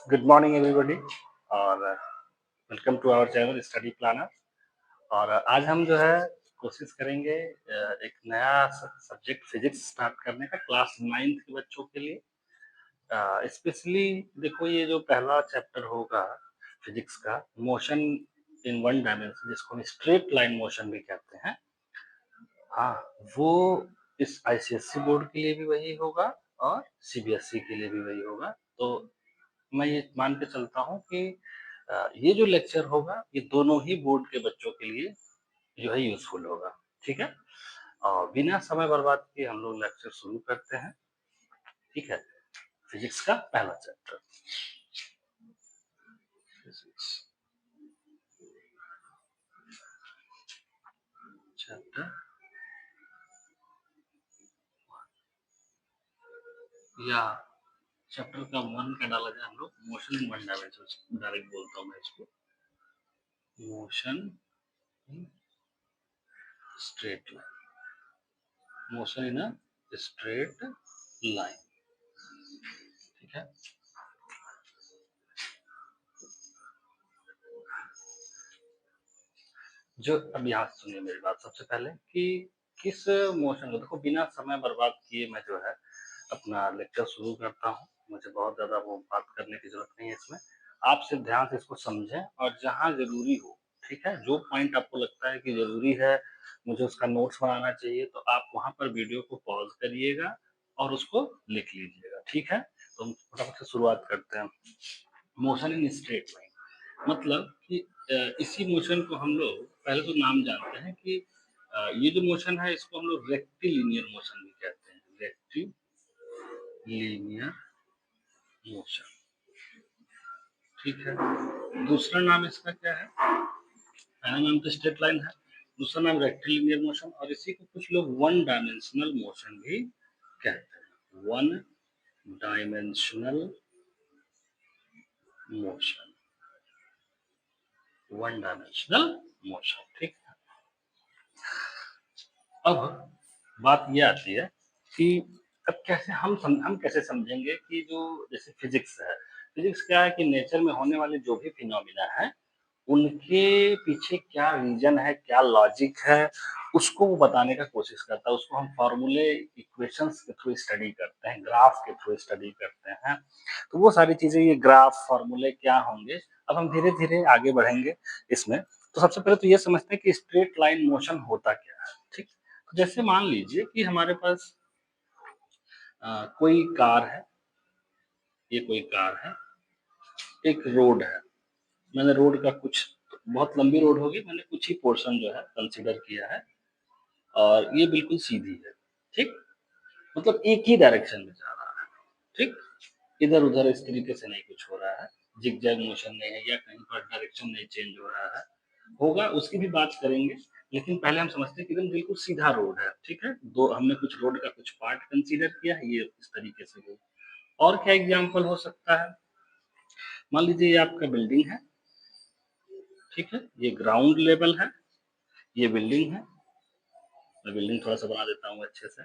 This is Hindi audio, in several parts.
गुड मॉर्निंग एवरीबॉडी और welcome to our channel study planner. और आज हम जो है कोशिश करेंगे एक नया सब्जेक्ट फिजिक्स स्टार्ट करने का क्लास 9th के बच्चों के लिए। स्पेशली देखो, ये जो पहला चैप्टर होगा फिजिक्स का, मोशन इन वन डायमेंशन, जिसको हम स्ट्रेट लाइन मोशन भी कहते हैं। हाँ, वो इस आईसीएससी बोर्ड के लिए भी वही होगा और सीबीएसई के लिए भी वही होगा। तो मैं ये मान के चलता हूँ कि ये जो लेक्चर होगा ये दोनों ही बोर्ड के बच्चों के लिए जो है यूजफुल होगा। ठीक है, और बिना समय बर्बाद किए हम लोग लेक्चर शुरू करते हैं। ठीक है, फिजिक्स का पहला चैप्टर। फिजिक्स चैप्टर या चैप्टर का 1 का डाला जाए हम लोग, motion in one dimension direct बोलता हूँ मैं इसको, motion in straight line, motion in a straight line. ठीक है, जो अब यहाँ सुनिए मेरी बात सबसे पहले कि किस मोशन को, देखो बिना समय बर्बाद किए मैं जो है अपना लेक्चर शुरू करता हूँ। मुझे बहुत ज़्यादा वो बात करने की ज़रूरत नहीं है इसमें। आप सिर्फ ध्यान से इसको समझें और जहाँ ज़रूरी हो, ठीक है, जो पॉइंट आपको लगता है कि ज़रूरी है, मुझे उसका नोट्स बनाना चाहिए, तो आप वहाँ पर वीडियो को पॉज़ करिएगा और उसको लिख लीजिएगा। ठीक है? तो हम फटाफट से शुरुआत करते हैं। मोशन इन स्ट्रेट लाइन मतलब कि इसी मोशन को हम लोग पहले तो नाम जानते हैं कि ये जो मोशन है इसको हम लोग रेक्टिलिनियर मोशन भी कहते हैं। रेक्टिलिनियर मोशन, ठीक है। दूसरा नाम इसका क्या है? पहला नाम तो स्ट्रेट लाइन है, दूसरा नाम रेक्टिलिनियर मोशन, और इसी को कुछ लोग वन डायमेंशनल मोशन भी कहते हैं। One dimensional motion, one dimensional motion, ठीक है। अब बात ये आती है कि अब कैसे हम कैसे समझेंगे कि जो जैसे फिजिक्स है, फिजिक्स क्या है कि नेचर में होने वाले जो भी फिनोमिना है उनके पीछे क्या रीजन है, क्या लॉजिक है, उसको वो बताने का कोशिश करता है। उसको हम फॉर्मूले, इक्वेशंस के थ्रू स्टडी करते हैं, ग्राफ के थ्रू स्टडी करते हैं। तो वो सारी चीजें, ये ग्राफ फॉर्मूले क्या होंगे, अब हम धीरे धीरे आगे बढ़ेंगे इसमें। तो सबसे पहले तो ये समझते हैं कि स्ट्रेट लाइन मोशन होता क्या है। ठीक, तो जैसे मान लीजिए कि हमारे पास कोई कार है, ये कोई कार है, एक रोड है। मैंने रोड का कुछ, बहुत लंबी रोड होगी, मैंने कुछ ही पोर्शन जो है कंसीडर किया है, और ये बिल्कुल सीधी है। ठीक, मतलब एक ही डायरेक्शन में जा रहा है। ठीक, इधर उधर इस तरीके से नहीं कुछ हो रहा है, जिगजैग मोशन नहीं है, या कहीं पर डायरेक्शन नहीं चेंज हो रहा है। होगा उसकी भी बात करेंगे, लेकिन पहले हम समझते हैं कि एकदम बिल्कुल सीधा रोड है। ठीक है, दो हमने कुछ रोड का कुछ पार्ट कंसीडर किया है, ये इस तरीके से गई। और क्या एग्जाम्पल हो सकता है? मान लीजिए ये आपका बिल्डिंग है, ठीक है, ये ग्राउंड लेवल है, ये बिल्डिंग है। मैं बिल्डिंग थोड़ा सा बना देता हूँ अच्छे से,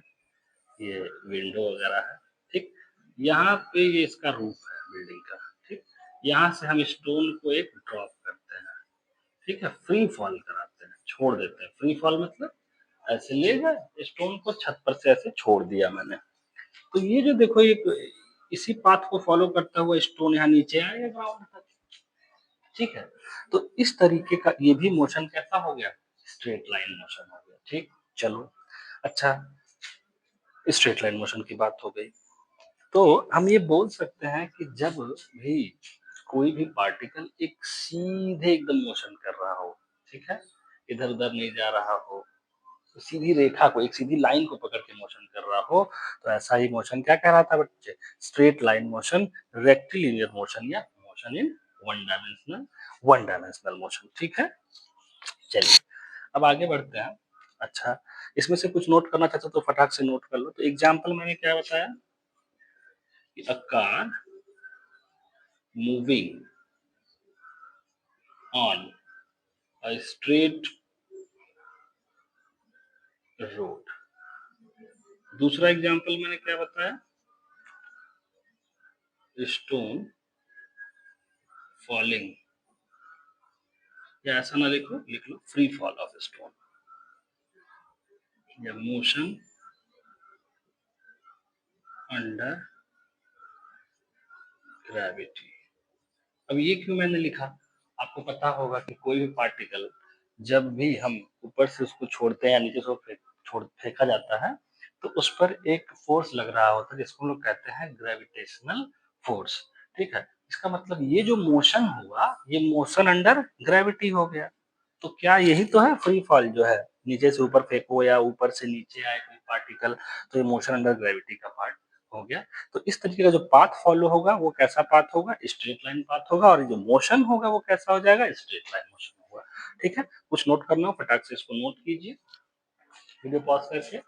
ये विंडो वगैरह है। ठीक, यहाँ पे ये इसका रूफ है बिल्डिंग का। ठीक, यहाँ से हम स्टोन को एक ड्रॉप करते हैं। ठीक है, फ्री फॉल कराते हैं, छोड़ देते हैं। फ्री फॉल मतलब ऐसे ले गए स्टोन को, छत पर से ऐसे छोड़ दिया मैंने। तो ये जो देखो, ये इसी पाथ को फॉलो करता हुआ स्टोन यहाँ नीचे आएगा ग्राउंड तक। ठीक है, तो इस तरीके का ये भी मोशन कैसा हो गया? स्ट्रेट लाइन मोशन हो गया। ठीक, चलो अच्छा, स्ट्रेट लाइन मोशन की बात हो गई, तो हम ये बोल सकते हैं कि जब भी कोई भी पार्टिकल एक सीधे एकदम मोशन कर रहा हो, ठीक है, इधर उधर नहीं जा रहा हो, तो सीधी रेखा को, एक सीधी लाइन को पकड़ के मोशन कर रहा हो, तो ऐसा ही मोशन क्या कहलाता है बच्चे? Straight line motion, rectilinear motion, या motion in one dimensional motion. ठीक है, चलिए अब आगे बढ़ते हैं। अच्छा, इसमें से कुछ नोट करना चाहते हो तो फटाक से नोट कर लो। तो एग्जाम्पल मैंने क्या बताया कि a car moving on a straight road. दूसरा एग्जाम्पल मैंने क्या बताया? स्टोन फॉलिंग, या ऐसा ना लिखो, लिख लो फ्री फॉल ऑफ स्टोन, या मोशन अंडर ग्रेविटी। अब ये क्यों मैंने लिखा? आपको पता होगा कि कोई भी पार्टिकल जब भी हम ऊपर से उसको छोड़ते हैं या नीचे से फेंका जाता है, तो उस पर एक फोर्स लग रहा होता है जिसको हम लोग कहते हैं ग्रेविटेशनल फोर्स। ठीक है, इसका मतलब ये जो मोशन हुआ, ये मोशन अंडर ग्रेविटी हो गया। तो क्या यही तो है फ्री फॉल जो है, नीचे से ऊपर फेंको या ऊपर से नीचे आए कोई पार्टिकल, तो ये मोशन अंडर ग्रेविटी का पार्ट हो गया। तो इस तरीके का जो पाथ फॉलो होगा वो कैसा पाथ होगा? स्ट्रेट लाइन पाथ होगा, और जो मोशन होगा वो कैसा हो जाएगा? स्ट्रेट लाइन मोशन होगा। ठीक है, कुछ नोट करना हो फटाक से इसको नोट कीजिए, वीडियो पॉज करके।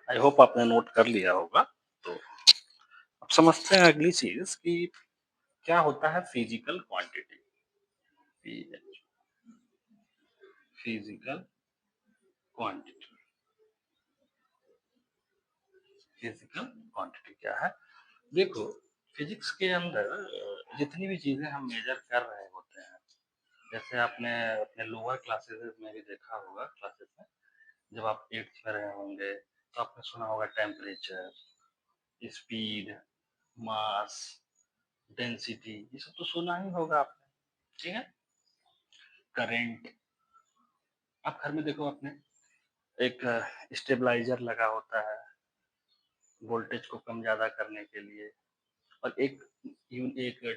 आई होप आपने नोट कर लिया होगा। तो अब समझते हैं अगली चीज कि क्या होता है physical quantity. Physical quantity, physical quantity क्या है? देखो, फिजिक्स के अंदर जितनी भी चीजें हम मेजर कर रहे होते हैं, जैसे आपने अपने लोअर क्लासेस में भी देखा होगा, क्लासेस में जब आप 8th में रहे होंगे तो आपने सुना होगा टेम्परेचर, स्पीड, मास, डेंसिटी, ये सब तो सुना ही होगा आपने। ठीक है, करंट, आप घर में देखो अपने एक स्टेबलाइजर लगा होता है वोल्टेज को कम ज्यादा करने के लिए, और एक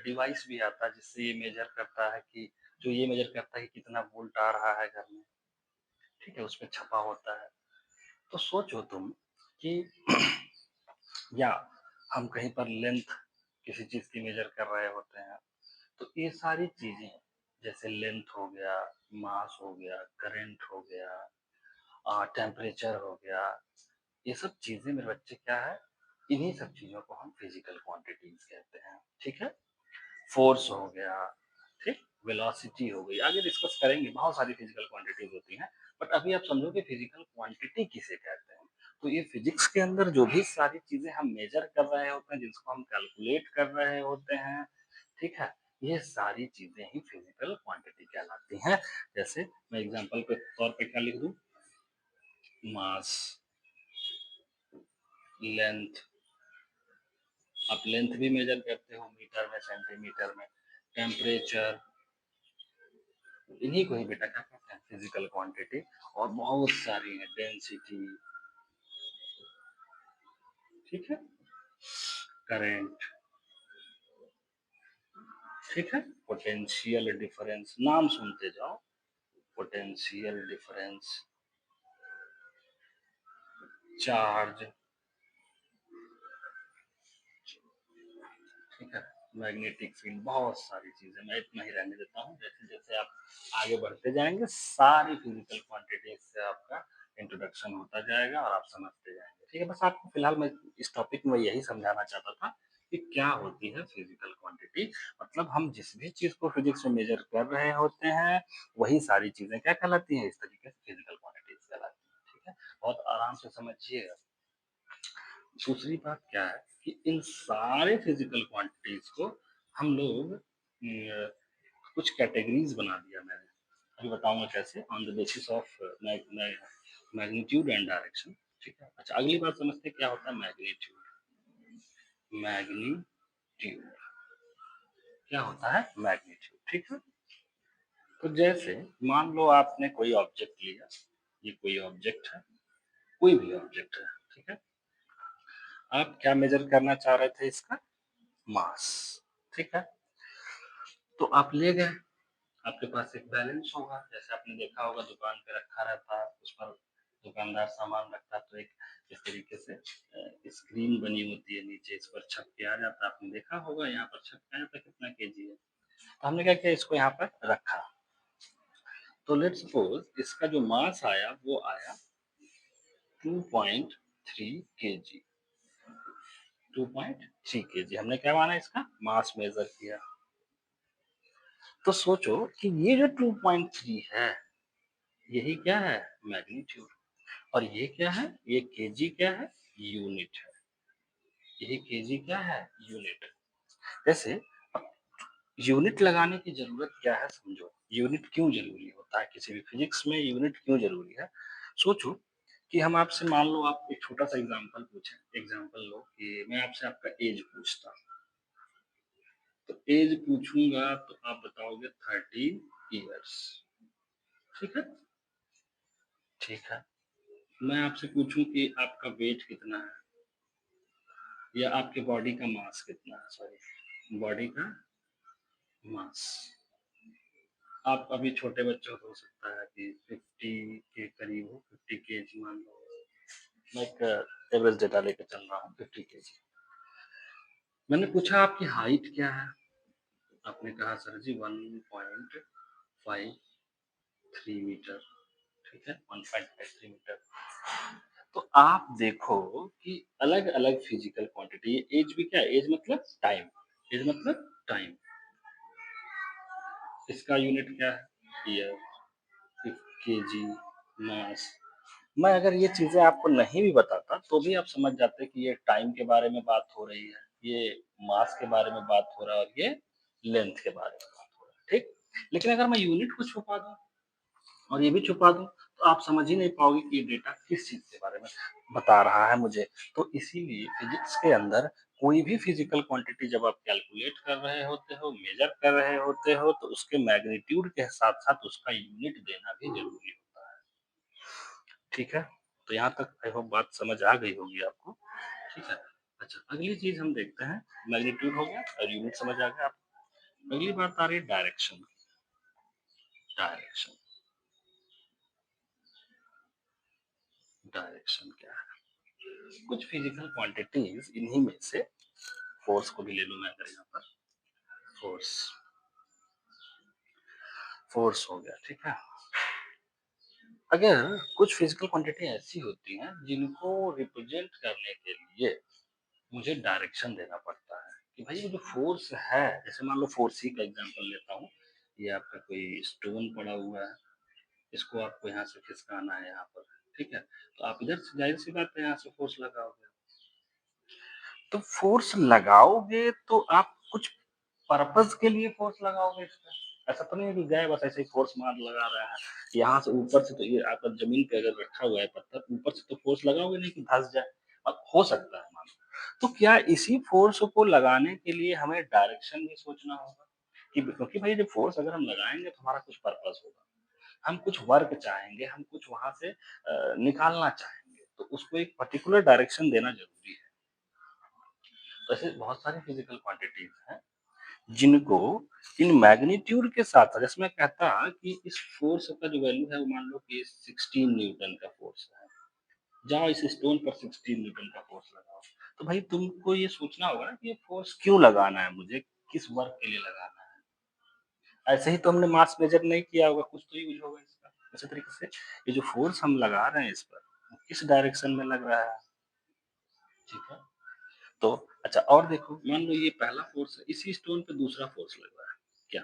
डिवाइस भी आता है जिससे ये मेजर करता है कि जो ये मेजर करता है कि कितना वोल्ट आ रहा है घर में। ठीक है, उसमें छपा होता है। तो सोचो तुम कि या हम कहीं पर लेंथ किसी चीज की मेजर कर रहे होते हैं, तो ये सारी चीजें जैसे लेंथ हो गया, मास हो गया, करंट हो गया, टेम्परेचर हो गया, ये सब चीजें मेरे बच्चे क्या है, इन्हीं सब चीजों को हम फिजिकल क्वांटिटीज कहते हैं। ठीक है, फोर्स हो गया, ठीक, वेलोसिटी हो गई, आगे डिस्कस करेंगे, बहुत सारी फिजिकल क्वांटिटीज होती हैं। बट अभी आप समझो कि फिजिकल क्वांटिटी किसे कहते हैं। तो ये फिजिक्स के अंदर जो भी सारी चीजें हम मेजर कर रहे होते हैं, जिसको हम कैलकुलेट कर रहे होते हैं, ठीक है, ये सारी चीजें ही फिजिकल क्वांटिटी कहलाती हैं। जैसे मैं एग्जांपल के तौर पे क्या लिख दूं? मास, लेंथ, आप लेंथ भी मेजर करते हो मीटर में, सेंटीमीटर में, टेम्परेचर, इन्हीं को ही बेटा क्या कहते हैं? Physical quantity. और बहुत सारी है, डेंसिटी, ठीक है, करंट, ठीक है, पोटेंशियल डिफरेंस, नाम सुनते जाओ, पोटेंशियल डिफरेंस, चार्ज, ठीक है, मैग्नेटिक फील्ड, बहुत सारी चीजें। मैं इतना ही रहने देता हूँ, जैसे जैसे आप आगे बढ़ते जाएंगे सारी फिजिकल क्वांटिटी से आपका इंट्रोडक्शन होता जाएगा और आप समझते जाएंगे। ठीक है, बस आपको फिलहाल मैं इस टॉपिक में यही समझाना चाहता था कि क्या होती है फिजिकल क्वांटिटी। मतलब हम जिस भी चीज को फिजिक्स में मेजर कर रहे होते हैं, वही सारी चीजें क्या कहलाती हैं? इस तरीके से फिजिकल क्वांटिटीज कहलाती हैं। ठीक है, बहुत आराम से समझिएगा। दूसरी बात क्या है कि इन सारे फिजिकल क्वांटिटीज को हम लोग कुछ कैटेगरीज बना दिया मैंने, अभी बताऊंगा कैसे, on the basis of magnitude and direction. ठीक है, अच्छा अगली बात समझते हैं क्या होता है मैग्नीट्यूड। मैग्नीट्यूड क्या होता है? मैग्नीट्यूड, ठीक है। तो जैसे मान लो आपने कोई ऑब्जेक्ट लिया, ये कोई ऑब्जेक्ट है, कोई भी ऑब्जेक्ट है, ठीक है, आप क्या मेजर करना चाह रहे थे? इसका मास, ठीक है। तो आप ले गए, आपके पास एक बैलेंस होगा, जैसे आपने देखा होगा दुकान पे रखा रहता है, उस पर दुकानदार सामान रखता है, तो एक इस तरीके से स्क्रीन बनी होती है, नीचे इस पर छप के आ जाता है, आपने देखा होगा यहाँ पर छप के आ जाता है कितना केजी है। तो हमने क्या किया, इसको यहाँ पर रखा। तो लेट सपोज इसका जो मास आया वो आया 2.3 केजी। 2.3 केजी हमने क्या माना? इसका मास मेजर किया। तो सोचो कि ये जो 2.3 है, यही क्या है? मैग्नीट्यूड। और ये क्या है? ये केजी क्या है? यूनिट है। यही केजी क्या है? यूनिट। जैसे अब यूनिट लगाने की ज़रूरत क्या है समझो। यूनिट क्यों ज़रूरी होता है? किसी भी फिज़िक्स में यूनिट क्यों ज़रूरी है? सोचो कि हम आपसे मान लो आप एक छोटा-सा एग्ज़ाम्पल पूछें। एग्ज़ाम्पल लो कि मैं आपसे आपका ऐज पूछता हूँ। तो ऐज पूछूँगा तो आप बताओगे 13 इयर्स। ठीक है? ठीक है। मैं आपसे पूछूँ कि आपका वेट कितना है? या आपके बॉडी का मास कितना है? सॉरी, बॉडी का मास। आप अभी छोटे बच्चे हो तो हो सकता है कि 50 के करीब हो, 50 केजी मान लो। मैं एक एवरेज डेटा लेके चल रहा हूँ, 50 केजी। मैंने पूछा आपकी हाइट क्या है? आपने कहा सर जी 1.53 मीटर। ठीक है, 1.53 मीटर। तो आप देखो कि अलग-अलग फिजिकल क्वांटिटी, एज भी क्या है? एज मतलब टाइम। एज मतलब टाइम। इसका यूनिट क्या है? ईयर, केजी, मास। मैं अगर ये चीज़ें आपको नहीं भी बताता, तो भी आप समझ जाते कि ये टाइम के बारे में बात हो रही है, ये मास के बारे में बात हो रहा है और ये लेंथ के बारे में बात हो रहा है, ठीक? लेकिन अगर मैं यूनिट को छुपा दूँ और ये भी छुपा दूँ, तो आप समझ ही नहीं पाओगे कि ये डेटा किस चीज़ के बारे में बता रहा है मुझे। तो इसीलिए फिज़िक्स के अंदर कोई भी फिज़िकल क्वांटिटी जब आप कैलकुलेट कर रहे होते हो, मेज़र कर रहे होते हो, तो उसके मैग्नीट्यूड के साथ-साथ उसका यूनिट देना भी ज़रूरी होता है। ठीक है? तो यहाँ तक आई होप बात समझ आ गई होगी आपको। ठीक है? अच्छा, अगली चीज़ हम देखते हैं। मैग्नीट्यूड हो गया और यूनिट समझ आ गया आपको। अगली बात आ रही है डायरेक्शन की। डायरेक्शन, डायरेक्शन क्या है? कुछ फिजिकल क्वांटिटीज़ इन्हीं में से फ़ोर्स को भी ले लूँ मैं अगर यहाँ पर। फ़ोर्स, फ़ोर्स हो गया, ठीक है? अगर कुछ फिजिकल क्वांटिटी ऐसी होती हैं जिनको रिप्रेजेंट करने के लिए मुझे डायरेक्शन देना पड़ता है कि भाई ये जो फ़ोर्स है, जैसे मान लो फ़ोर्स ही का एग्ज़ाम्पल लेता हूँ। ये आपका कोई स्टोन पड़ा हुआ है, इसको आपको यहाँ से खिसकाना है यहाँ पर, ठीक है? तो आप इधर से ज़ाहिर-सी बात है यहाँ से फ़ोर्स लगाओगे। तो फ़ोर्स लगाओगे तो आप कुछ पर्पज़ के लिए फ़ोर्स लगाओगे इसका। ऐसा तो नहीं है कि गए बस ऐसे ही फ़ोर्स मार लगा रहा है। यहाँ से ऊपर से तो ये आपका ज़मीन पे अगर रखा हुआ है पत्थर, ऊपर से तो फ़ोर्स लगाओगे नहीं कि धँस जाए। अब हो सकता है मान लो। तो क्या इसी फ़ोर्स को लगाने के लिए हमें डायरेक्शन भी सोचना होगा? कि क्योंकि भई जब फ़ोर्स अगर हम लगाएँगे तो हमारा कुछ पर्पज़ होगा। हम कुछ वर्क चाहेंगे, हम कुछ वहाँ से निकालना चाहेंगे। तो उसको एक पर्टिकुलर डायरेक्शन देना ज़रूरी है। तो ऐसे बहुत सारी फिज़िकल क्वांटिटीज़ हैं जिनको इन मैग्नीट्यूड के साथ जैसे मैं कहता कि इस फ़ोर्स का जो वैल्यू है वो मान लो कि 16 न्यूटन का फ़ोर्स है। जाओ इस स्टोन पर 16 न्यूटन का फ़ोर्स लगाओ। तो भाई तुमको ये सोचना होगा ना कि ये फ़ोर्स क्यों लगाना है मुझे? किस वर्क के लिए लगाना है? ऐसे ही तो हमने मास मेजर नहीं किया होगा, कुछ तो यूज़ होगा इसका। उसी तरीके से ये जो फ़ोर्स हम लगा रहे हैं इस पर, वो किस डायरेक्शन में लग रहा है, ठीक है? तो अच्छा और देखो, मान लो ये पहला फ़ोर्स है, इसी स्टोन पे दूसरा फ़ोर्स लग रहा है। क्या?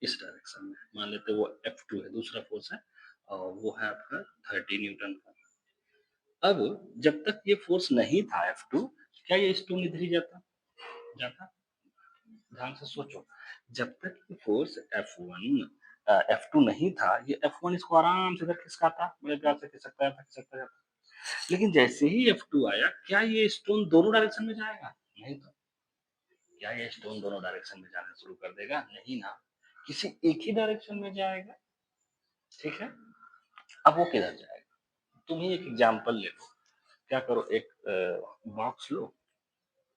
इस डायरेक्शन में। मान लेते हैं वो F2 है, दूसरा फ़ोर्स है और वो है आपका 30 न्यूटन का। अब जब तक ये फ़ोर्स नहीं था F2, क्या ये स्टोन इधर ही जाता? जाता? ध्यान से सोचो। जब तक ये फ़ोर्स F2 नहीं था, ये F1 इसको आराम से इधर खिसकाता, बड़े प्यार से खिसकता जाता, खिसकता जाता। लेकिन जैसे ही F2 आया, क्या ये स्टोन दोनों डायरेक्शन में जाएगा? नहीं तो। क्या ये स्टोन दोनों डायरेक्शन में जाना शुरू कर देगा? नहीं ना। किसी एक ही डायरेक्शन में जाएगा, ठीक है? अब वो किधर जाएगा? तुम ही एक एग्ज़ाम्पल ले लो। क्या करो एक बॉक्स लो,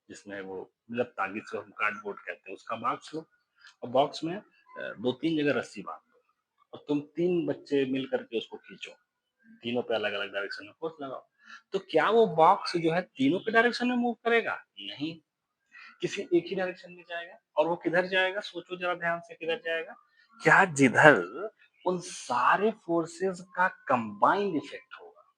जिसमें वो मतलब तागे से हम कार्डबोर्ड कहते हैं, उसका बॉक्स लो और बॉक्स में 2-3 जगह रस्सी बाँध दो और तुम 3 बच्चे मिल कर के उसको खींचो। तीनों पे अलग-अलग डायरेक्शन में फोर्स लगाओ। तो क्या वो बॉक्स जो है तीनों के डायरेक्शन में मूव करेगा? नहीं, किसी एक ही डायरेक्शन में जाएगा और वो किधर जाएगा? सोचो ज़रा ध्यान से किधर जाएगा? क्या जिधर उन सारे फोर्सेस का कंबाइंड इफेक्ट होगा,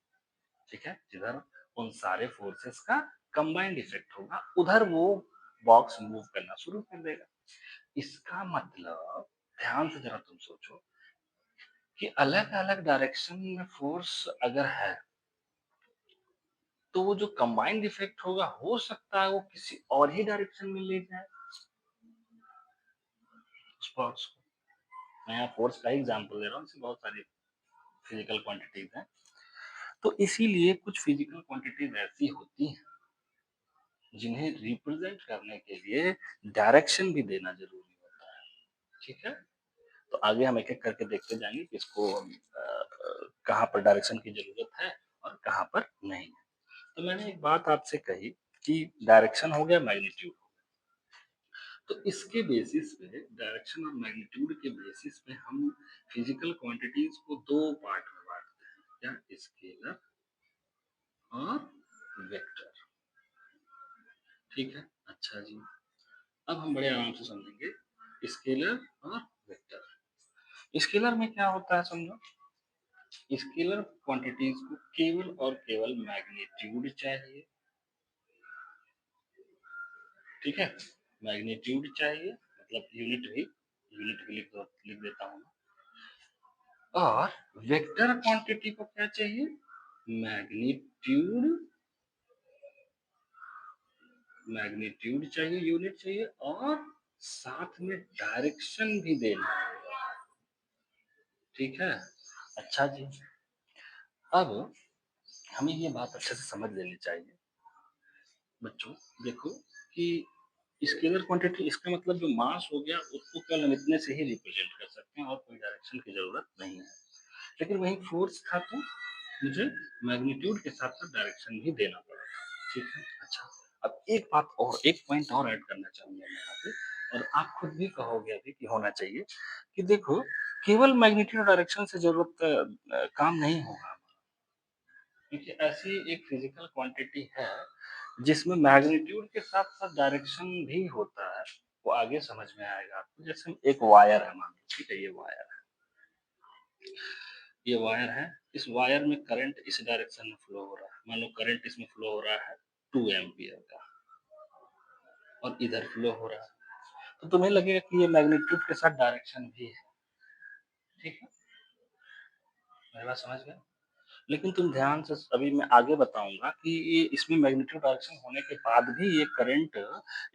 ठीक है? जिधर उन सारे फोर्सेस का कंबाइंड इफेक्ट होगा, उधर वो बॉक्स मूव करना शुरू कर देगा। इसका मतलब ध्यान से ज़रा तुम सोचो, कि अलग-अलग डायरेक्शन में फ़ोर्स अगर है, तो वो जो कंबाइंड इफ़ेक्ट होगा, हो सकता है वो किसी और ही डायरेक्शन में ले जाए उस फ़ोर्स को। मैं यहाँ फ़ोर्स का ही एग्ज़ाम्पल दे रहा हूँ, इसमें बहुत सारी फिज़िकल क्वांटिटीज़ हैं। तो इसीलिए कुछ फिज़िकल क्वांटिटीज़ ऐसी होती हैं, जिन्हें रिप्रेज़ेंट करने के लिए डायरेक्शन भी देना ज़रूरी होता है, ठीक है? तो आगे हम एक-एक करके देखते जाएँगे कि इसको कहाँ पर डायरेक्शन की ज़रूरत है और कहाँ पर नहीं है। तो मैंने एक बात आपसे कही कि डायरेक्शन हो गया, मैग्नीट्यूड हो गया। तो इसके बेसिस पे डायरेक्शन और मैग्नीट्यूड के बेसिस पे हम फिज़िकल क्वांटिटीज़ को 2 पार्ट में बाँटते हैं, क्या? स्केलर और वेक्टर, ठीक है? अच्छा जी। अब हम बड़े आराम से समझेंगे स्केलर और वेक्टर। स्केलर में क्या होता है समझो, स्केलर क्वांटिटीज को केवल और केवल मैग्नीट्यूड चाहिए, ठीक है? मैग्नीट्यूड चाहिए, मतलब यूनिट भी लिख देता हूँ मैं। और वेक्टर क्वांटिटी को क्या चाहिए? मैग्नीट्यूड मैग्नीट्यूड चाहिए, यूनिट चाहिए, और साथ में डायरेक्शन भी देना होगा, ठीक है? अच्छा जी। अब हमें ये बात अच्छे से समझ लेनी चाहिए बच्चों। देखो कि स्केलर क्वांटिटी, इसका मतलब जो मास हो गया उसको केवल हम इतने से ही रिप्रेजेंट कर सकते हैं और कोई डायरेक्शन की जरूरत नहीं है। लेकिन वही फोर्स था तो मुझे मैग्नीट्यूड के साथ साथ डायरेक्शन भी देना पड़ा था, ठीक है? अच्छा, अब एक बात और, एक पॉइंट और ऐड करना चाहूंगा मैं यहाँ पे, और आप खुद भी कहोगे अभी कि होना चाहिए कि देखो, केवल मैग्नीट्यूड डायरेक्शन से जरूरत काम नहीं होगा, क्योंकि ऐसी एक फिजिकल क्वांटिटी है जिसमें मैग्नीट्यूड के साथ साथ डायरेक्शन भी होता है। वो आगे समझ में आएगा आपको। जैसे एक वायर है, मान लो, ठीक है? ये वायर है, इस वायर में करंट इस डायरेक्शन में फ्लो हो रहा है। मान लो करंट इसमें फ्लो हो रहा है 2 एम्पियर का, और इधर फ्लो हो रहा है, तो तुम्हें लगेगा कि ये मैग्नीट्यूड के साथ डायरेक्शन भी है, ठीक है? मेरी बात समझ गए? लेकिन तुम ध्यान से, अभी मैं आगे बताऊंगा कि ये इसमें मैग्नीट्यूड डायरेक्शन होने के बाद भी ये करंट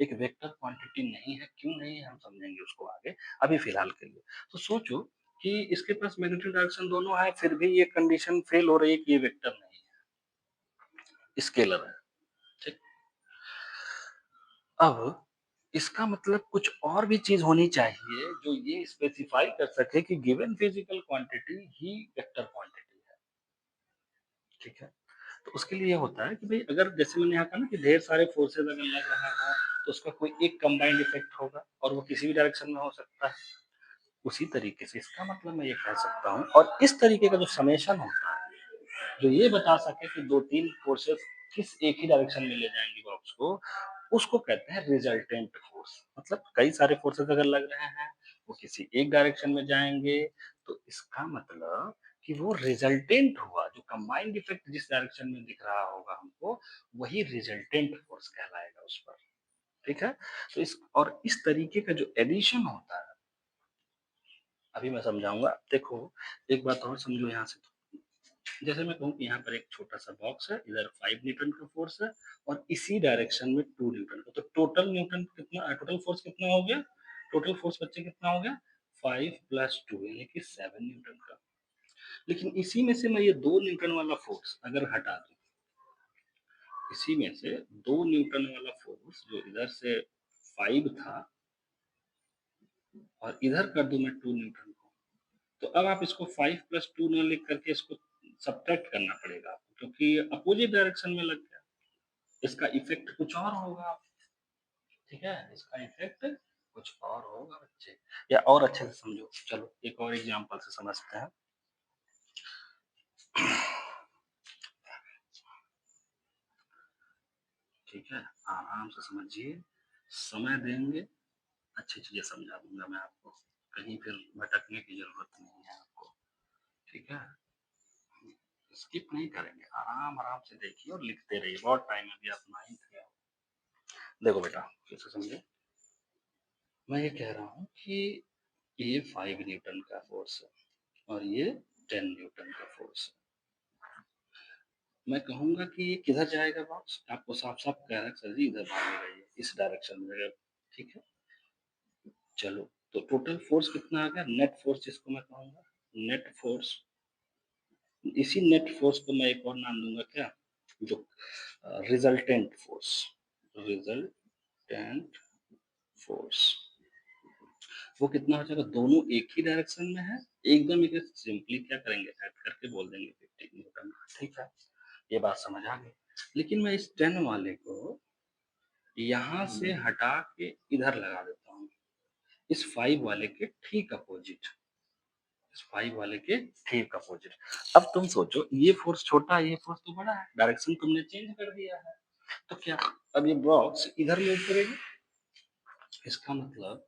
एक वेक्टर क्वांटिटी नहीं है। क्यों नहीं है, हम समझेंगे उसको आगे। अभी फिलहाल के लिए तो सोचो कि इसके पास मैग्नीट्यूड डायरेक्शन दोनों है, फिर भी ये कंडीशन फेल हो रही है कि ये वेक्टर नहीं है, स्केलर है, ठीक? अब इसका मतलब कुछ और भी चीज होनी चाहिए जो ये स्पेसिफाई कर सके कि गिवन फिजिकल क्वांटिटी ही वेक्टर क्वांटिटी है, ठीक है? तो उसके लिए ये होता है कि भाई, अगर जैसे मैंने यहाँ कहा ना कि ढेर सारे फोर्सेस अगर लग रहा है तो उसका कोई एक कंबाइंड इफेक्ट होगा, और वो किसी भी डायरेक्शन में हो सकता है। उसी तरीके से इसका मतलब मैं ये कह सकता हूँ, और इस तरीके का जो समेशन होता है, जो ये बता सके कि दो तीन फोर्सेस किस एक ही डायरेक्शन में ले जाएंगे बॉक्स को, उसको कहते हैं रिजल्टेंट फोर्स। मतलब कई सारे फोर्सेस अगर लग रहे हैं, वो किसी एक डायरेक्शन में जाएंगे, तो इसका मतलब कि वो रिजल्टेंट हुआ। जो कंबाइंड इफेक्ट जिस डायरेक्शन में दिख रहा होगा हमको, वही रिजल्टेंट फोर्स कहलाएगा उस पर, ठीक है? तो इस तरीके का जो एडिशन होता है, अभी मैं समझाऊंगा। देखो, एक बात और समझो यहाँ से। जैसे मैं कहूँ कि यहाँ पर एक छोटा सा बॉक्स है, इधर 5 न्यूटन का फोर्स है, और इसी डायरेक्शन में 2 न्यूटन का, तो टोटल फोर्स कितना हो गया? टोटल फोर्स बच्चे कितना हो गया? 5 प्लस 2 यानी कि 7 न्यूटन का। लेकिन इसी में से मैं ये 2 न्यूटन वाला फोर्स अगर हटा दूं, इसी में से 2 न्यूटन वाला फोर्स जो इधर से 5 था, और इधर कर दूं मैं 2 न्यूटन को, तो अब आप इसको 5 प्लस 2 न लिख करके इसको सब्ट्रैक्ट करना पड़ेगा आपको, क्योंकि अपोजिट डायरेक्शन में लग गया। इसका इफेक्ट कुछ और होगा, ठीक है? इसका इफेक्ट कुछ और होगा बच्चे। या और अच्छे से समझो, चलो एक और एग्जांपल से समझते हैं। ठीक है, आराम से समझिए, समय देंगे, अच्छी चीजें समझा दूंगा मैं आपको। कहीं फिर भटकने की जरूरत नहीं है आपको, ठीक है? स्किप नहीं करेंगे, आराम आराम से देखिए और लिखते रहिए। बहुत टाइम अभी आप 9th में हो। देखो बेटा, फिर से समझिए। मैं ये कह रहा हूँ कि ये 5 न्यूटन का फोर्स है, और ये 10 न्यूटन का फोर्स है। मैं कहूँगा कि ये किधर जाएगा बॉक्स? आपको साफ-साफ कह रहा है सर जी इधर भागेगा ये, इस डायरेक्शन में जाएगा, ठीक है? चलो, तो टोटल फोर्स कितना आ गया? नेट फोर्स जिसको मैं कहूँगा, नेट फोर्स, इसी नेट फोर्स को मैं एक और नाम दूँगा क्या? जो रिजल्टेंट फोर्स, रिजल्टेंट फोर्स, वो कितना हो जाएगा? दोनों एक ही डायरेक्शन में है, एकदम इसे सिंपली क्या करेंगे? ऐड करके बोल देंगे 50 न्यूटन, ठीक है? ये बात समझ आ गई। लेकिन मैं इस 10 वाले को यहाँ से हटा के इधर लगा देता हूँ, इस 5 वाले के ठीक अपोजिट, इस 5 वाले के ठीक अपोजिट। अब तुम सोचो, ये फोर्स छोटा है, ये फोर्स तो बड़ा है, डायरेक्शन तुमने चेंज कर दिया है, तो क्या अब ये बॉक्स इधर मूव करेगी? इसका मतलब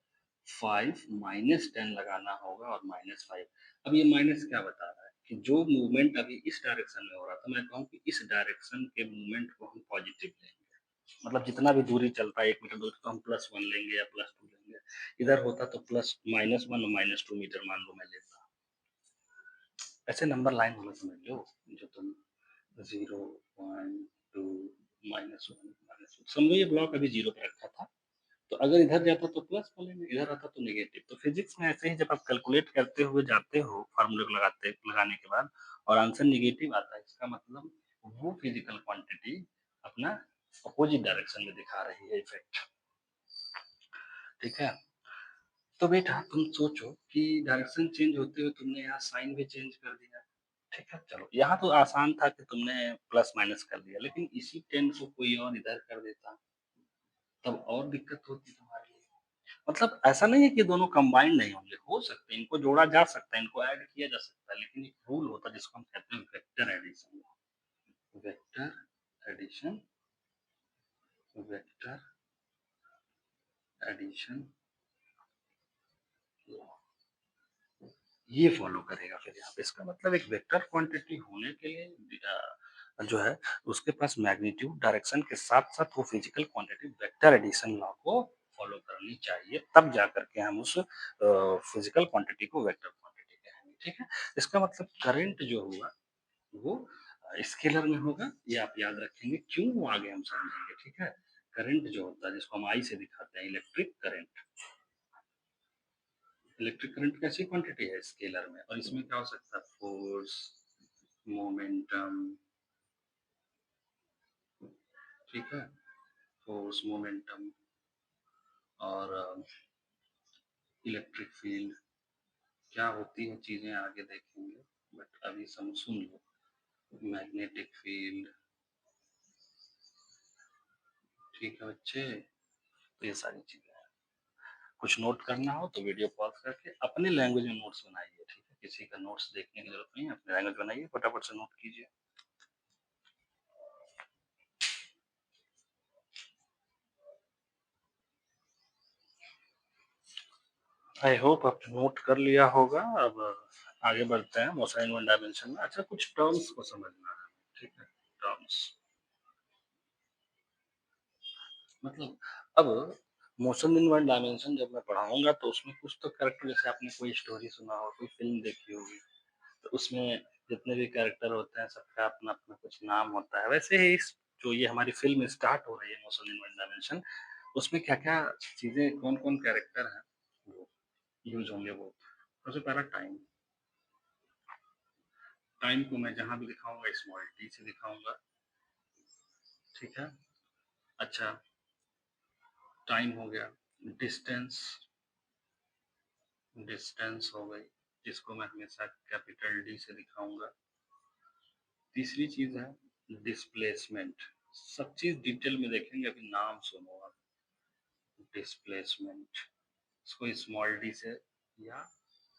5 माइनस 10 लगाना होगा और माइनस 5। अब ये माइनस क्या बता रहा है कि जो मूवमेंट अभी इस डायरेक्शन में हो रहा था, मैं कहूँ कि इस डायरेक्शन के मूवमेंट को हम पॉजिटिव लेंगे, मतलब जितना भी दूरी चलता है 1 मीटर दूरी, तो हम +1 लेंगे या +2 लेंगे। इधर होता तो प्लस -1 और -2 मीटर मान लो मैं लेता। ऐसे नंबर लाइन वाला समझ लो, जो तुम 0, 1, 2, -1, -2, समझो ये ब्लॉक अभी 0 पे रखा था, तो अगर इधर जाता तो प्लस बोलेंगे, इधर आता तो नेगेटिव। तो फिजिक्स में ऐसे ही जब आप कैलकुलेट करते हुए जाते हो फार्मूले को लगाने के बाद और आंसर नेगेटिव आता है, इसका मतलब वो फिजिकल क्वांटिटी अपना अपोजिट डायरेक्शन में दिखा रही है इफेक्ट, ठीक है? तो बेटा तुम सोचो कि डायरेक्शन चेंज होते हुए तुमने यहाँ साइन भी चेंज कर दिया, ठीक है? चलो, यहाँ तो आसान था कि तुमने प्लस माइनस कर दिया, लेकिन इसी 10 को कोई और इधर कर देता, तब और दिक्कत होती तुम्हारे लिए। मतलब ऐसा नहीं है कि दोनों कंबाइंड नहीं होंगे, हो सकते हैं, इनको जोड़ा जा सकता है, इनको ऐड किया जा सकता है, लेकिन एक रूल होता है जिसको हम कहते हैं vector addition, vector addition, vector addition law, ये फॉलो करेगा फिर यहाँ पे। इसका मतलब एक वेक्टर क्वांटिटी होने के लिए जो है उसके पास मैग्नीट्यूड डायरेक्शन के साथ साथ वो physical quantity vector addition law को फॉलो करनी चाहिए, तब जा करके हम उस फिजिकल क्वांटिटी को वेक्टर क्वांटिटी कहेंगे, ठीक है? इसका मतलब करंट जो हुआ वो स्केलर में होगा, ये आप याद रखेंगे, क्यों वो आगे हम समझेंगे, ठीक है? करंट जो होता है जिसको हम आई से दिखाते हैं, इलेक्ट्रिक करंट, इलेक्ट्रिक करंट कैसी क्वांटिटी है? स्केलर में, और इसमें क्या हो सकता है? फोर्स, मोमेंटम, ठीक है? फोर्स, मोमेंटम और इलेक्ट्रिक फील्ड, क्या होती हैं चीजें आगे देखेंगे, बट अभी सुन लो, मैग्नेटिक फील्ड, ठीक है बच्चे? तो ये सारी चीजें हैं। कुछ नोट करना हो तो वीडियो पॉज करके अपने लैंग्वेज में नोट्स बनाइए, ठीक है? किसी का नोट्स देखने की जरूरत नहीं है, अपने लैंग्वेज बनाइए, फटाफट से नोट कीजिए। आई होप आप नोट कर लिया होगा। अब आगे बढ़ते हैं मोशन इन वन डायमेंशन में। अच्छा, कुछ टर्म्स को समझना है, ठीक है? टर्म्स मतलब, अब मोशन इन वन डायमेंशन जब मैं पढ़ाऊंगा तो उसमें कुछ तो कैरेक्टर, जैसे आपने कोई स्टोरी सुना हो, कोई फिल्म देखी होगी, तो उसमें जितने भी कैरेक्टर होते हैं सबका अपना अपना कुछ नाम होता है। वैसे ही जो ये हमारी फिल्म स्टार्ट हो रही है मोशन इन वन डायमेंशन, उसमें क्या क्या चीजें, कौन कौन कैरेक्टर हैं वो यूज होंगे, वो सबसे पहला टाइम। टाइम को मैं जहां भी दिखाऊंगा स्मॉल टी से दिखाऊंगा, ठीक है? अच्छा, टाइम हो गया। डिस्टेंस, डिस्टेंस हो गई, जिसको मैं हमेशा कैपिटल डी से दिखाऊंगा। तीसरी चीज है डिस्प्लेसमेंट, सब चीज डिटेल में देखेंगे, अभी नाम सुनो आप। डिस्प्लेसमेंट, इसको स्मॉल डी से या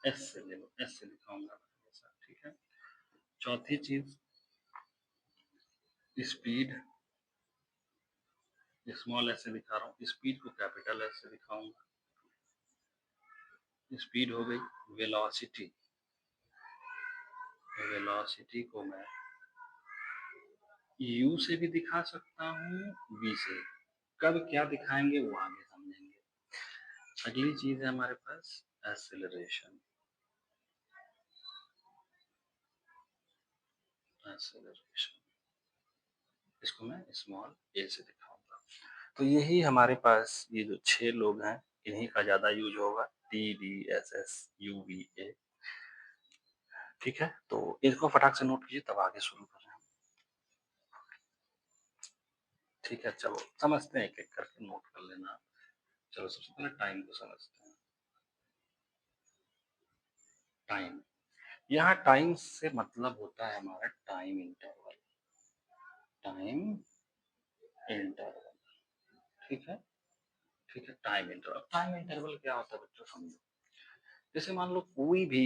एस से ले लो, एस से दिखाऊंगा हमेशा, ठीक है? चौथी चीज स्पीड, स्मॉल एस से दिखा रहा हूँ, स्पीड को कैपिटल एस से दिखाऊंगा। स्पीड हो गई। वेलोसिटी, वेलोसिटी को मैं यू से भी दिखा सकता हूँ, वी से। कब क्या दिखाएंगे वो आगे समझेंगे। अगली चीज है हमारे पास एक्सेलरेशन, एक्सेलरेशन, इसको मैं स्मॉल ए से दिखाऊंगा। तो यही हमारे पास ये जो 6 लोग हैं, इन्हीं का ज़्यादा यूज़ होगा, T, D, S, S, U, V, A. ठीक है? तो इसको फटाक से नोट कीजिए, तब आगे शुरू कर रहे हैं। ठीक है, चलो समझते हैं, एक-एक करके नोट कर लेना। चलो सबसे पहले टाइम को समझते हैं। टाइम, यहाँ टाइम से मतलब होता है हमारा टाइम इंटरवल। टाइम इंटरवल, ठीक है? ठीक है, टाइम इंटरवल। टाइम इंटरवल क्या होता है बच्चों, समझो। जैसे मान लो कोई भी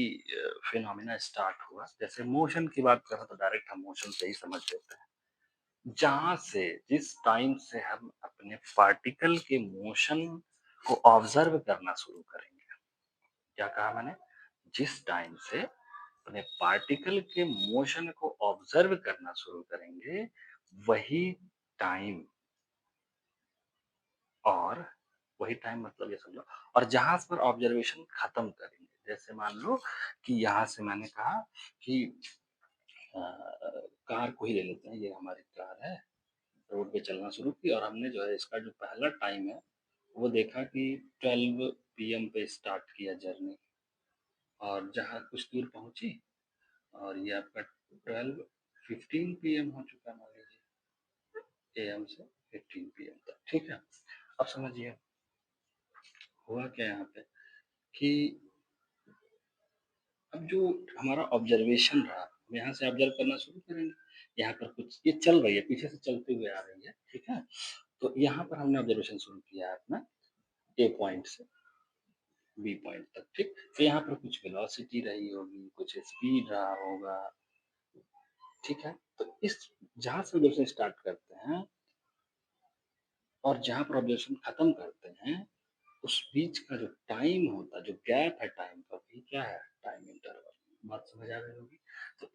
फिनोमिना स्टार्ट हुआ, जैसे मोशन की बात करें तो डायरेक्ट हम मोशन से ही समझ लेते हैं। जहाँ से, जिस टाइम से हम अपने पार्टिकल के मोशन को ऑब्जर्व करना शुरू करेंगे, क्या कहा मैंने? जिस टाइम से अपने पार्टिकल के मोशन को ऑब्जर्व करना शुरू करेंगे, वही टाइम, और वही टाइम मतलब ये समझो, और जहां पर ऑब्जर्वेशन खत्म करेंगे, जैसे मान लो कि यहाँ से मैंने कहा कि अ, कार को ही ले लेते हैं, ये हमारी कार है, रोड पे चलना शुरू की, और हमने जो है इसका जो पहला टाइम है वो देखा कि 12 पीएम पे स्टार्ट किया जर्नी, और जहाँ कुछ दूर पहुंची, और ये आपका 12:15 पीएम हो चुका, मान लीजिए एएम से 15 पीएम तक। ठीक है, अब समझिए हुआ क्या यहाँ पे कि अब जो हमारा ऑब्जर्वेशन रहा, हम यहाँ से ऑब्जर्व करना शुरू करेंगे, यहाँ पर कुछ ये चल रही है, पीछे से चलते हुए आ रही है, ठीक है? तो यहाँ पर हमने ऑब्जर्वेशन शुरू किया है अपना ए पॉइंट से बी पॉइंट तक, ठीक? तो यहाँ पर कुछ वेलोसिटी रही होगी, कुछ स्पीड रहा होगा, ठीक है? तो इस, जहाँ से ऑब्जर्वेशन स्टार्ट करते हैं और जहाँ पर ऑब्जर्वेशन खत्म करते हैं, उस बीच का जो टाइम होता है, जो गैप है टाइम का, वही क्या है? Time interval. बात समझ आ रही होगी। तो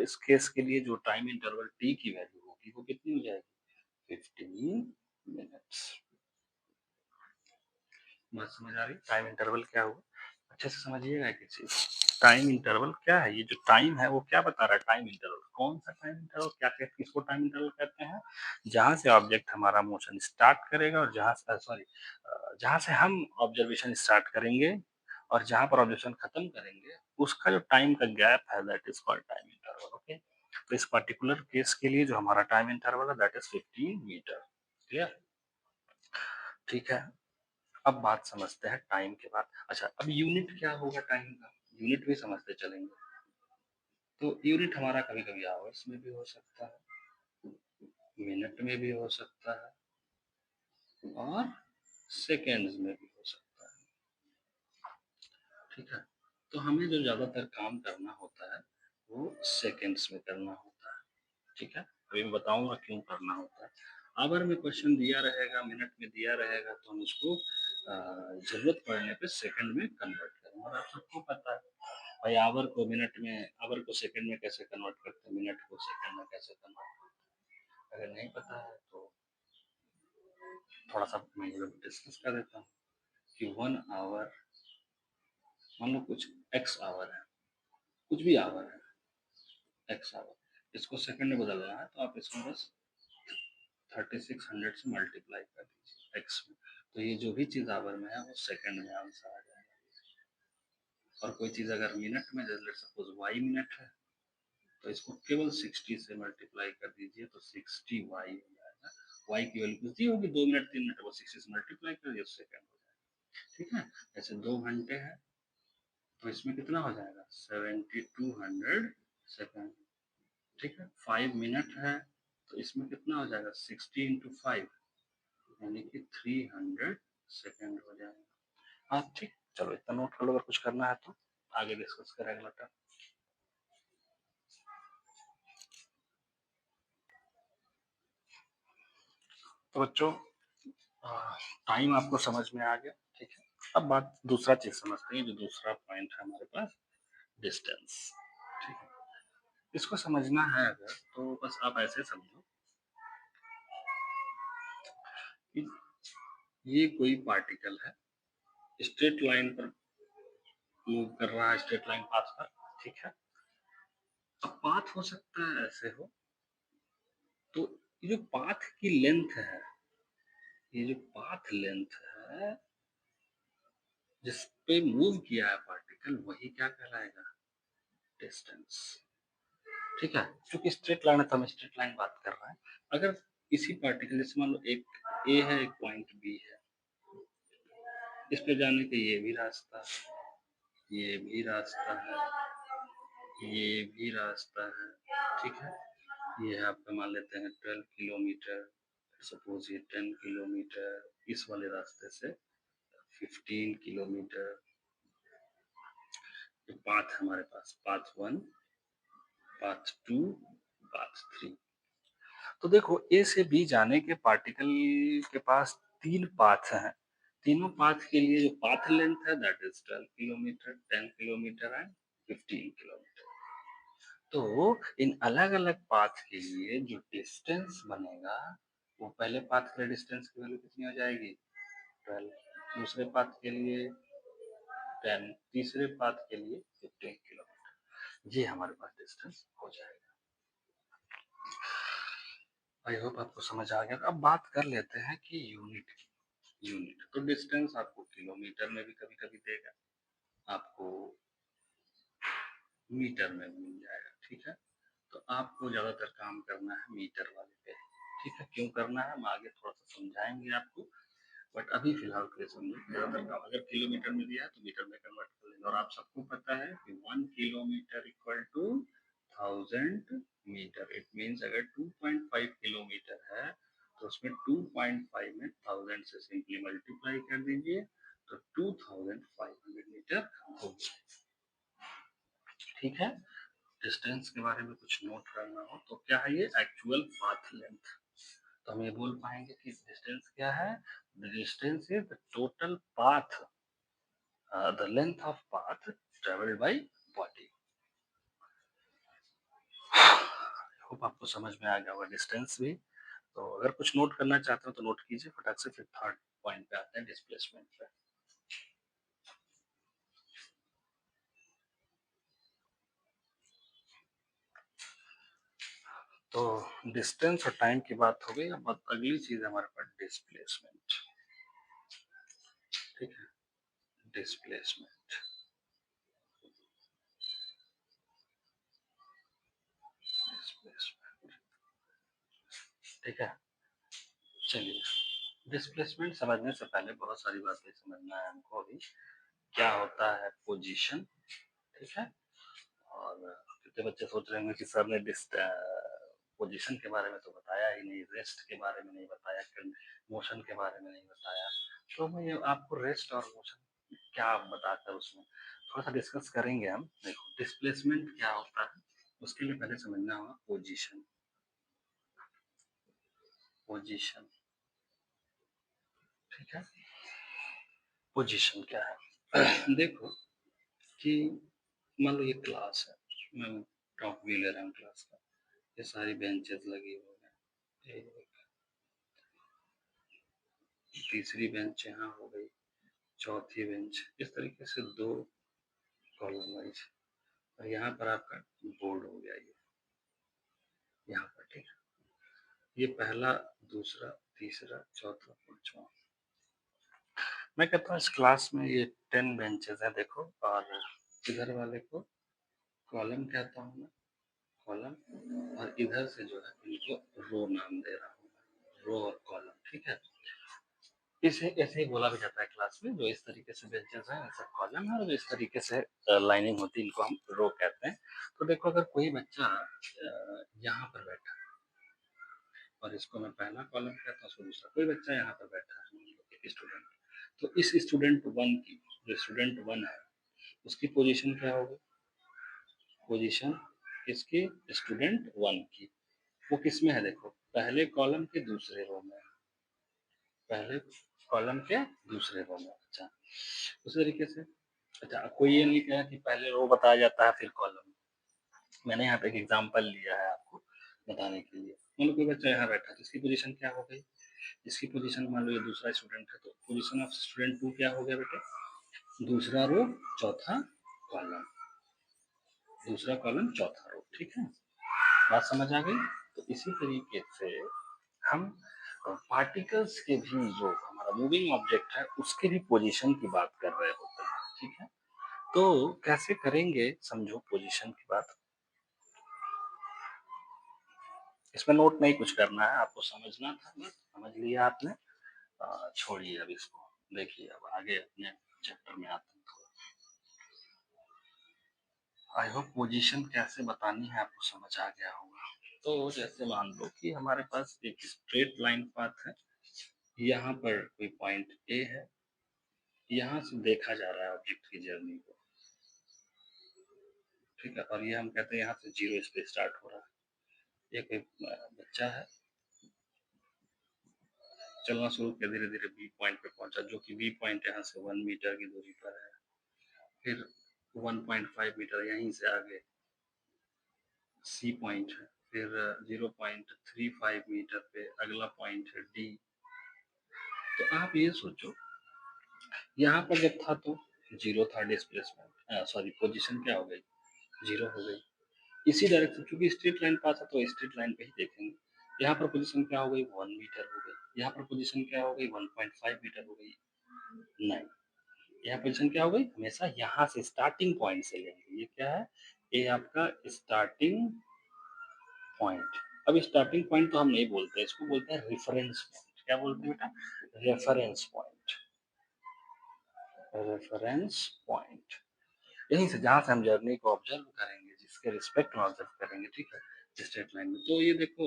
इस केस के लिए जो टाइम इंटरवल टी की वैल्यू होगी वो कितनी हो जाएगी? 15 मिनट्स। बात समझ आ रही? टाइम इंटरवल क्या हुआ, अच्छे से समझिएगा एक चीज। टाइम इंटरवल क्या है? ये जो टाइम है वो क्या बता रहा है? टाइम इंटरवल कौन सा टाइम इंटरवल, क्या कहते हैं, किसको टाइम इंटरवल कहते हैं? जहां से ऑब्जेक्ट हमारा मोशन स्टार्ट करेगा, और जहां से, सॉरी, जहां से हम ऑब्जर्वेशन स्टार्ट करेंगे और जहां पर ऑब्जर्वेशन खत्म करेंगे, उसका जो टाइम का गैप है, that is called time interval. Okay, तो इस पर्टिकुलर केस के लिए जो हमारा टाइम इंटरवल है, दैट इज 15 मीटर। क्लियर? ठीक है, अब बात समझते हैं टाइम के बाद। अच्छा, अब यूनिट क्या होगा टाइम का, यूनिट भी समझते चलेंगे। तो यूनिट हमारा कभी कभी आवर्स में भी हो सकता है, मिनट में भी हो सकता है, और सेकेंड्स में भी हो सकता है। ठीक है, तो हमें जो ज्यादातर काम करना होता है वो सेकेंड्स में करना होता है। ठीक है, अभी मैं बताऊंगा क्यों करना होता है। आवर में क्वेश्चन दिया रहेगा, मिनट में दिया रहेगा, तो हम उसको जरूरत पड़ने पे सेकंड में कन्वर्ट करेंगे। और आप सबको पता है भाई, आवर को मिनट में, आवर को सेकंड में कैसे कन्वर्ट करते हैं, मिनट को सेकंड में कैसे कन्वर्ट करते हैं, अगर नहीं पता है तो थोड़ा सा मैं डिस्कस कर देता हूँ कि 1 आवर, मान लो कुछ एक्स आवर है, कुछ भी आवर है, एक्स आवर, इसको सेकंड में बदलना है तो आप इसको बस 3600 से मल्टीप्लाई कर दीजिए एक्स में, तो ये जो भी चीज आवर में है वो सेकंड में आंसर आ जाएगा। और कोई चीज अगर मिनट में, जैसे लेट्स सपोज वाई मिनट है, तो इसको केवल 60 से मल्टीप्लाई कर दीजिए तो 60 वाई हो जाएगा। वाई की वैल्यू कुछ दी होगी, 2 मिनट 3 मिनट, वो 60 से मल्टीप्लाई कर दिया, सेकंड हो जाएगा। ठीक है, जैसे 2 घंटे है तो इसमें कितना हो जाएगा? 7200 सेकंड। ठीक है, 5 मिनट है तो इसमें कितना हो जाएगा? 60 × 5, यानी कि 300 सेकंड हो जाएगा। हाँ ठीक, चलो इतना नोट कर लो, अगर कुछ करना है तो आगे डिस्कस करेंगे अगला टर्म। तो बच्चों, टाइम आपको समझ में आ गया, ठीक है? अब बात दूसरा चीज समझते हैं, जो दूसरा पॉइंट है हमारे पास, डिस्टेंस। ठीक है, इसको समझना है अगर, तो बस आप ऐसे समझो कि ये कोई पार्टिकल है, स्ट्रेट लाइन पर मूव कर रहा है, स्ट्रेट लाइन पास पर, ठीक है? अब पाथ हो सकता है ऐसे हो, तो ये जो पाथ की लेंथ है, ये जो पाथ लेंथ है जिस पे मूव किया है पार्टिकल, वही क्या कहलाएगा? डिस्टेंस। ठीक है, क्योंकि स्ट्रेट लाइन है तो हम स्ट्रेट लाइन बात कर रहे हैं। अगर किसी पार्टिकल, जैसे मान लो एक ए है, एक पॉइंट बी है, इस पे जाने के ये भी रास्ता है, ये भी रास्ता है, ये भी रास्ता है। ठीक है, ये है आपका, मान लेते हैं 12 किलोमीटर, सपोज ये 10 किलोमीटर, इस वाले रास्ते से 15 किलोमीटर। तो पाथ हमारे पास पाथ 1, पाथ 2, पाथ 3। तो देखो ए से बी जाने के पार्टिकल के पास 3 पाथ हैं। तीनों पाथ के लिए जो पाथ लेंथ है that is 12 kilometre, 10 kilometre and 15 kilometre. तो इन अलग अलग पाथ के लिए जो डिस्टेंस बनेगा, वो पहले पाथ के लिए डिस्टेंस की वैल्यू कितनी हो जाएगी? 12। दूसरे पाथ के लिए 10, तीसरे पाथ के लिए 15 किलोमीटर। ये हमारे पास डिस्टेंस हो जाएगा। आई होप आपको समझ आ गया। अब बात कर लेते हैं कि यूनिट की। यूनिट तो डिस्टेंस आपको किलोमीटर में भी कभी कभी देगा, आपको मीटर में भी मिल जाएगा। ठीक है, तो आपको ज्यादातर काम करना है मीटर वाले पे। ठीक है, क्यों करना है हम आगे थोड़ा सा समझाएंगे आपको, बट अभी फिलहाल के लिए समझो। ज्यादातर काम अगर किलोमीटर में दिया है तो मीटर में कन्वर्ट कर लेंगे। और आप सबको पता है कि 1 kilometre equal to 1000 metre. It means अगर 2.5 किलोमीटर है तो उसमें 2.5 में 1000 से सिंपली मल्टीप्लाई कर दीजिए, तो 2500 मीटर हो गया। ठीक है, डिस्टेंस के बारे में कुछ नोट करना हो तो क्या है, ये एक्चुअल पाथ लेंथ। तो हम ये बोल पाएंगे कि डिस्टेंस क्या है? Distance is the total path, the length of path travelled by body. Hope आपको समझ में आ गया होगा डिस्टेंस भी। तो अगर कुछ नोट करना चाहते हो तो नोट कीजिए फटाक से, फिर थर्ड पॉइंट पे आते हैं, डिस्प्लेसमेंट पे। तो डिस्टेंस और टाइम की बात हो गई। अब अगली चीज है हमारे पास डिस्प्लेसमेंट। ठीक है, डिस्प्लेसमेंट। डिस्प्लेसमेंट, ठीक है। चलिए, डिस्प्लेसमेंट समझने से पहले बहुत सारी बातें समझना है हमको अभी। क्या होता है पोजीशन? ठीक है, और कितने बच्चे सोच रहे होंगे कि सर ने पोजीशन के बारे में तो बताया ही नहीं, रेस्ट के बारे में नहीं बताया, मोशन के बारे में नहीं बताया। तो मैं आपको रेस्ट और मोशन क्या बताकर उसमें थोड़ा सा डिस्कस करेंगे हम। देखो डिस्प्लेसमेंट क्या होता है, उसके लिए पहले समझना होगा पोजीशन। पोजीशन, ठीक है, पोजीशन क्या है? देखो कि मान लो ये क्लास है, मैं टॉप व्यू ले रहा हूँ क्लास का, ये सारी बेंचेस लगी हुई हैं, एक तीसरी बेंच यहाँ हो गई, चौथी बेंच, इस तरीके से 2 कॉलम वाइज। और यहाँ पर आपका बोर्ड हो गया, ये यहाँ पर। ठीक है, ये पहला, दूसरा, तीसरा, चौथा, पांचवा। मैं कहता हूँ इस क्लास में ये 10 बेंचेस हैं देखो, और इधर वाले को कॉलम कहता हूँ मैं, कॉलम। और इधर से जो है इनको रो नाम दे रहा हूँ, रो और कॉलम। ठीक है, इसे ऐसे ही बोला भी जाता है क्लास में, जो इस तरीके से बेंचेस हैं ऐसा कॉलम है, और जो इस तरीके से लाइनिंग होती है इनको हम रो कहते हैं। तो देखो अगर कोई बच्चा यहाँ पर बैठा है, और इसको मैं पहला कॉलम कहता हूँ, उसको दूसरा, कोई बच्चा यहाँ पर बैठा है, एक स्टूडेंट, तो इस स्टूडेंट वन की, जो स्टूडेंट वन है उसकी पोजीशन क्या होगी? पोजीशन किसकी? स्टूडेंट वन की। वो किस में है? देखो पहले कॉलम के दूसरे रो में, पहले कॉलम के दूसरे रो में। अच्छा, उसी तरीके से, अच्छा कोई ये नहीं कहा कि पहले रो बताया जाता है फिर कॉलम। मैंने यहाँ पे एक एग्जांपल लिया है आपको बताने के लिए। मान लो कोई बच्चा यहाँ बैठा है तो इसकी पोजीशन क्या हो गई? इसकी पोजीशन, मान लो ये दूसरा स्टूडेंट है तो पोजीशन ऑफ स्टूडेंट टू क्या हो गया बेटे? दूसरा रो, चौथा कॉलम। दूसरा कॉलम, चौथा रो, ठीक है? बात समझ आ गई? तो इसी तरीके से हम पार्टिकल्स के भी जो हमारा मूविंग ऑब्जेक्ट है उसके भी पोजीशन की बात कर रहे होते हैं, ठीक है? तो कैसे करेंगे समझो पोजीशन की बात। इसमें नोट नहीं कुछ करना है, आपको समझना था, बस समझ लिया आपने। छोड़िए अब इसको, देखिए अब आगे अपने चैप्टर में आते हैं थोड़ा। आई होप पोजीशन कैसे बतानी है आपको समझ आ गया होगा। तो जैसे मान लो कि हमारे पास एक स्ट्रेट लाइन पाथ है, यहाँ पर कोई पॉइंट ए है, यहाँ से देखा जा रहा है ऑब्जेक्ट की जर्नी को, ठीक है? और ये हम कहते हैं यहाँ से जीरो पे स्टार्ट हो रहा है। ये कोई बच्चा है, चलना शुरू किया, धीरे धीरे बी पॉइंट पे पहुंचा, जो कि बी पॉइंट यहाँ से 1 मीटर की दूरी पर है। फिर 1.5 मीटर यहीं से आगे सी पॉइंट है। फिर 0.35 मीटर पे अगला पॉइंट है डी। तो आप ये सोचो, यहाँ पर जब था तो जीरो था डिस्प्लेसमेंट, सॉरी पोजीशन क्या हो गई, जीरो हो गई। इसी डायरेक्शन, क्योंकि स्ट्रेट लाइन पास है तो स्ट्रेट लाइन पे ही देखेंगे। यहाँ पर पोजीशन क्या हो गई, 1 मीटर हो गई। यहाँ पर पोजीशन क्या हो गई, 1.5 मीटर हो गई। नहीं, यहाँ पोजीशन क्या हो गई, हमेशा यहाँ से स्टार्टिंग पॉइंट से लेंगे। ये क्या है, ये आपका स्टार्टिंग पॉइंट। अब स्टार्टिंग पॉइंट तो हम नहीं बोलते, इसको बोलते हैं रेफरेंस पॉइंट। क्या बोलते हैं बेटा, रेफरेंस पॉइंट। रेफरेंस पॉइंट यहीं से, जहां से हम जर्नी को ऑब्जर्व करेंगे, जिसके रिस्पेक्ट में ऑब्जर्व करेंगे, ठीक है, स्ट्रेट लाइन में। तो ये देखो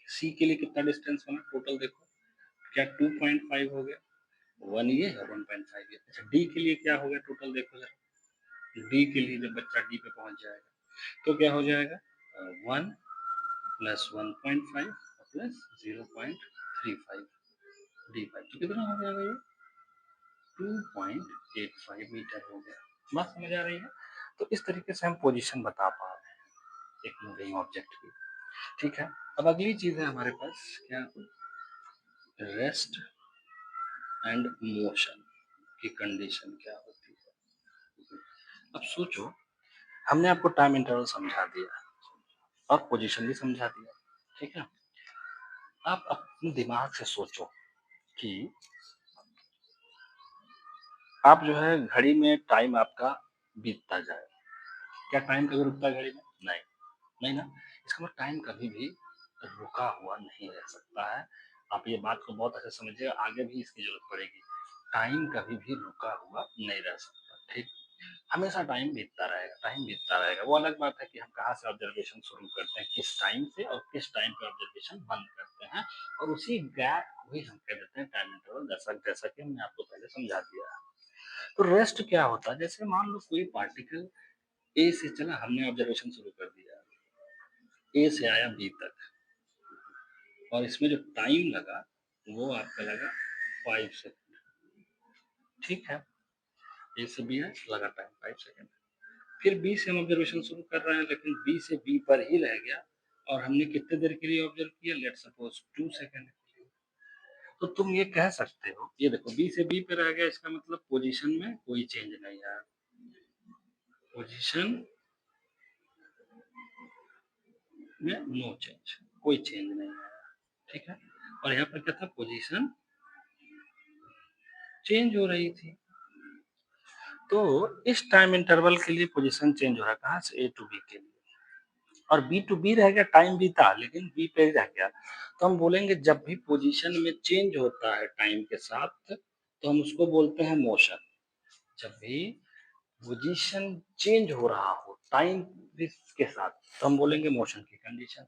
सी के लिए कितना डिस्टेंस बना टोटल, देखो क्या 2.5 हो गया, 1 ये है, 1.5 ये। अच्छा डी के लिए क्या हो गया टोटल, देखो जरा। डी के लिए जब बच्चा डी पे पहुंच जाएगा तो क्या हो जाएगा, 1 प्लस 1.5 प्लस 0.35 डी5, तो कितना हो जाएगा ये, 2.85 मीटर हो गया। बात समझ आ रही है? तो इस तरीके से हम पोजीशन बता पा रहे हैं एक मूविंग ऑब्जेक्ट की, ठीक है? अब अगली चीज है हमारे पास क्या, रेस्ट एंड मोशन की कंडीशन क्या होती है। अब सोचो, हमने आपको टाइम इंटरवल समझा दिया और पोजीशन भी समझा दिया, ठीक है? आप अपने दिमाग से सोचो कि आप जो है घड़ी में टाइम आपका बीतता जाए, क्या टाइम कभी रुकता है घड़ी में, नहीं, नहीं ना। इसका मतलब टाइम कभी भी रुका हुआ नहीं रह सकता है। आप ये बात को बहुत अच्छे से समझिएगा, आगे भी इसकी जरूरत पड़ेगी। टाइम कभी भी रुका हुआ नहीं रह सकता, ठीक? हमेशा टाइम बीतता रहेगा, टाइम बीतता रहेगा। वो अलग बात है कि हम कहाँ से ऑब्जर्वेशन शुरू करते हैं, किस टाइम से, और किस टाइम पे ऑब्जर्वेशन बंद करते हैं, और उसी गैप को ही हम कह देते हैं टाइम इंटरवल, जैसा जैसा कि हमने आपको पहले समझा दिया है। तो रेस्ट क्या होता है, जैसे मान लो कोई पार्टिकल ए से चला, हमने ऑब्जर्वेशन शुरू कर दिया, ए से आया बी तक, और इसमें जो टाइम लगा वो आपका लगा 5 सेकंड, ठीक है? ए से बी है, लगा टाइम 5 सेकंड। फिर बी से हम ऑब्जर्वेशन शुरू कर रहे हैं, लेकिन बी से बी पर ही रह गया, और हमने कितने देर के लिए ऑब्जर्व किया, लेट सपोज 2 सेकंड। तो तुम ये कह सकते हो, ये देखो बी से बी पे रह गया, इसका मतलब पोजीशन में कोई चेंज नहीं आया, पोजीशन में नो चेंज, कोई चेंज नहीं आया, ठीक है? और यहाँ पर क्या था, पोजीशन चेंज हो रही थी। तो इस टाइम इंटरवल के लिए पोजीशन चेंज हो रहा है, कहाँ से, ए टू बी के लिए, और बी टू बी रह गया, टाइम बीता लेकिन बी पे ही रह गया। तो हम बोलेंगे जब भी पोजीशन में चेंज होता है टाइम के साथ, तो हम उसको बोलते हैं मोशन। जब भी पोजीशन चेंज हो रहा हो टाइम के साथ, तो हम बोलेंगे मोशन की कंडीशन है।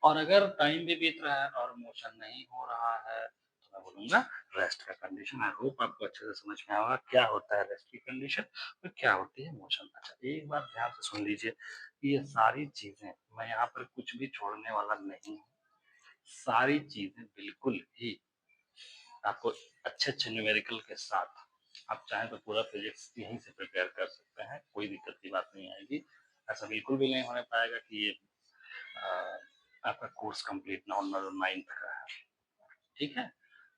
और अगर टाइम भी बीत रहा है और मोशन नहीं हो रहा है, तो मैं बोलूंगा रेस्ट का कंडीशन। आई होप आपको अच्छे से समझ में आया क्या होता है रेस्ट की कंडीशन और क्या होती है मोशन। अच्छा एक बात ध्यान से सुन लीजिए, ये सारी चीजें मैं यहाँ पर कुछ भी छोड़ने वाला नहीं हूँ, सारी चीजें बिल्कुल ही आपको अच्छे अच्छे न्यूमेरिकल के साथ, आप चाहें तो पूरा फिजिक्स यहीं से प्रिपेयर कर सकते हैं, कोई दिक्कत की बात नहीं आएगी। ऐसा बिल्कुल भी नहीं होने पाएगा कि ये आपका कोर्स कंप्लीट ना हो, 9th का है, ठीक है?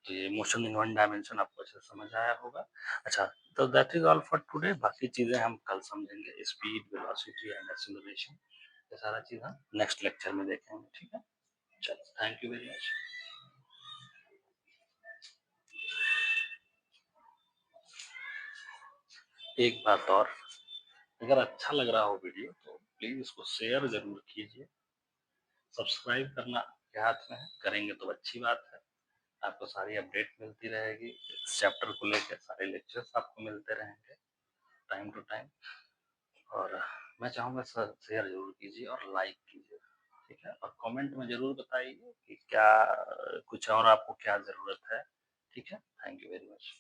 तो ये मोशन इन वन डायमेंशन आपको अच्छे से समझ आया होगा। अच्छा, तो that is all for today, बाकी चीज़ें हम कल समझेंगे, स्पीड, वेलोसिटी एंड एक्सेलरेशन, ये सारा चीज़ हम नेक्स्ट लेक्चर में देखेंगे, ठीक है? चलो, थैंक यू वेरी मच। एक बात और, अगर अच्छा लग रहा हो वीडियो तो प्लीज़ इसको शेयर ज़रूर कीजिए। सब्सक्राइब करना आपके हाथ में है, करेंगे तो अच्छी बात है। आपको सारी अपडेट मिलती रहेगी, इस चैप्टर को लेके सारे लेक्चर्स आपको मिलते रहेंगे टाइम टू टाइम। और मैं चाहूँगा सर शेयर ज़रूर कीजिए और लाइक कीजिए, ठीक है? और कमेंट में ज़रूर बताइए कि क्या कुछ और आपको क्या ज़रूरत है, ठीक है? Thank you very much.